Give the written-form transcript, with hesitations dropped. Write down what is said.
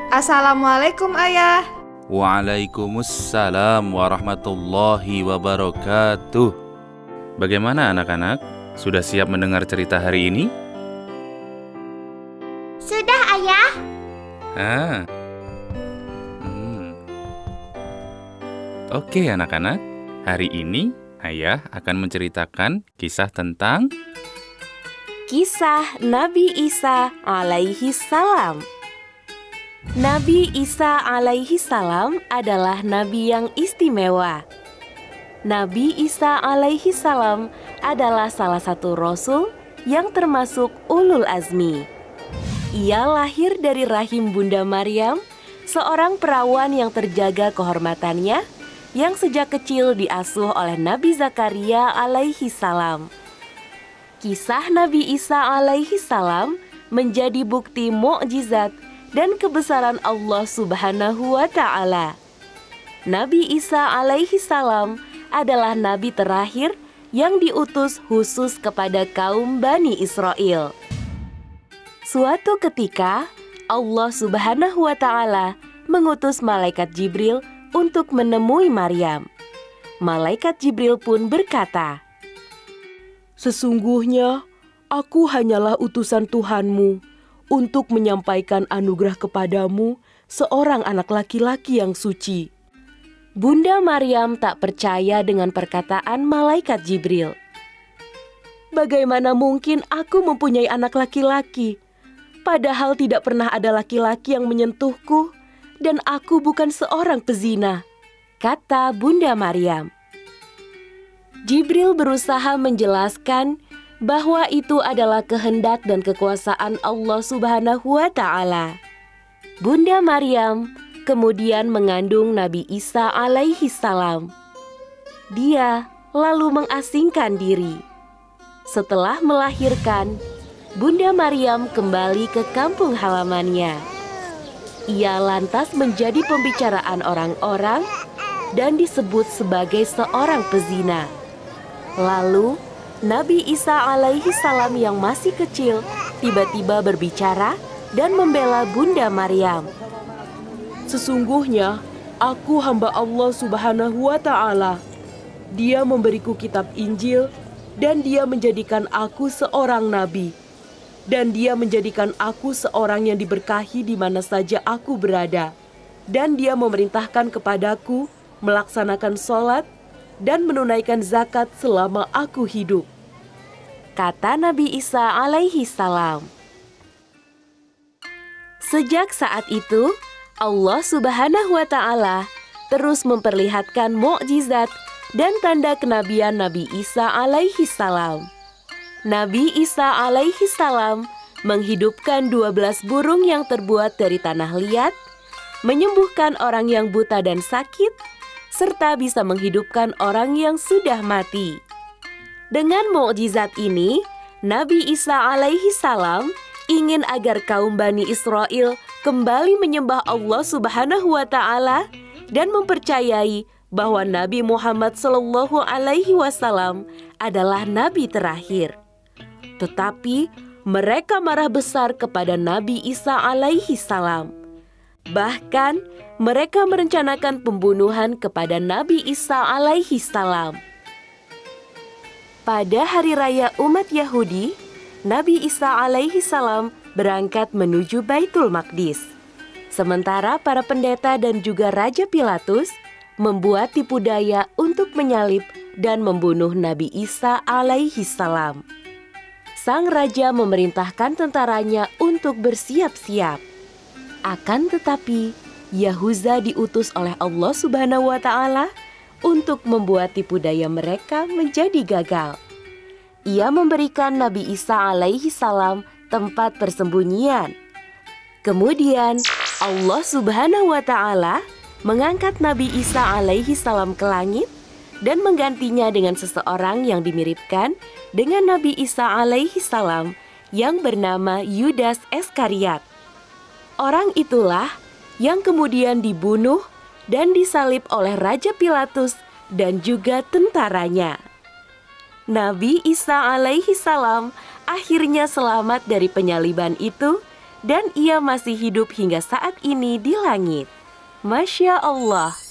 Assalamualaikum Ayah. Waalaikumsalam warahmatullahi wabarakatuh. Bagaimana anak-anak? Sudah siap mendengar cerita hari ini? Sudah, Ayah. Oke anak-anak, hari ini Ayah akan menceritakan kisah tentang Kisah Nabi Isa alaihi salam. Nabi Isa alaihi salam adalah nabi yang istimewa. Nabi Isa alaihi salam adalah salah satu rasul yang termasuk ulul azmi. Ia lahir dari rahim Bunda Maryam, seorang perawan yang terjaga kehormatannya, yang sejak kecil diasuh oleh Nabi Zakaria alaihi salam. Kisah Nabi Isa alaihi salam menjadi bukti mukjizat dan kebesaran Allah Subhanahu wa Ta'ala. Nabi Isa alaihi salam adalah nabi terakhir yang diutus khusus kepada kaum Bani Israel. Suatu ketika, Allah Subhanahu wa Ta'ala mengutus malaikat Jibril untuk menemui Maryam. Malaikat Jibril pun berkata, "Sesungguhnya aku hanyalah utusan Tuhanmu untuk menyampaikan anugerah kepadamu seorang anak laki-laki yang suci." Bunda Maryam tak percaya dengan perkataan malaikat Jibril. "Bagaimana mungkin aku mempunyai anak laki-laki? Padahal tidak pernah ada laki-laki yang menyentuhku, dan aku bukan seorang pezina," kata Bunda Maryam. Jibril berusaha menjelaskan bahwa itu adalah kehendak dan kekuasaan Allah Subhanahu wa Ta'ala. Bunda Maryam kemudian mengandung Nabi Isa alaihi salam. Dia lalu mengasingkan diri. Setelah melahirkan, Bunda Maryam kembali ke kampung halamannya. Ia lantas menjadi pembicaraan orang-orang dan disebut sebagai seorang pezina. Lalu, Nabi Isa alaihi salam yang masih kecil tiba-tiba berbicara dan membela Bunda Maryam. "Sesungguhnya, aku hamba Allah Subhanahu wa Ta'ala. Dia memberiku kitab Injil dan Dia menjadikan aku seorang nabi. Dan Dia menjadikan aku seorang yang diberkahi di mana saja aku berada. Dan Dia memerintahkan kepadaku melaksanakan sholat dan menunaikan zakat selama aku hidup," kata Nabi Isa alaihi salam. Sejak saat itu, Allah Subhanahu wa Ta'ala terus memperlihatkan mukjizat dan tanda kenabian Nabi Isa alaihi salam. Nabi Isa alaihi salam menghidupkan 12 burung yang terbuat dari tanah liat, menyembuhkan orang yang buta dan sakit, serta bisa menghidupkan orang yang sudah mati. Dengan mukjizat ini, Nabi Isa alaihi salam ingin agar kaum Bani Israel kembali menyembah Allah Subhanahu wa Ta'ala dan mempercayai bahwa Nabi Muhammad sallallahu alaihi wasallam adalah nabi terakhir. Tetapi mereka marah besar kepada Nabi Isa alaihi salam. Bahkan mereka merencanakan pembunuhan kepada Nabi Isa alaihi salam. Pada hari raya umat Yahudi, Nabi Isa alaihi salam berangkat menuju Baitul Maqdis. Sementara para pendeta dan juga Raja Pilatus membuat tipu daya untuk menyalib dan membunuh Nabi Isa alaihi salam. Sang raja memerintahkan tentaranya untuk bersiap-siap. Akan tetapi, Yahuza diutus oleh Allah Subhanahu wa Ta'ala untuk membuat tipu daya mereka menjadi gagal. Ia memberikan Nabi Isa alaihi salam tempat persembunyian. Kemudian, Allah Subhanahu wa Ta'ala mengangkat Nabi Isa alaihi salam ke langit dan menggantinya dengan seseorang yang dimiripkan dengan Nabi Isa alaihi salam yang bernama Yudas Iskariot. Orang itulah yang kemudian dibunuh dan disalib oleh Raja Pilatus dan juga tentaranya. Nabi Isa alaihi salam akhirnya selamat dari penyaliban itu dan ia masih hidup hingga saat ini di langit. Masya Allah.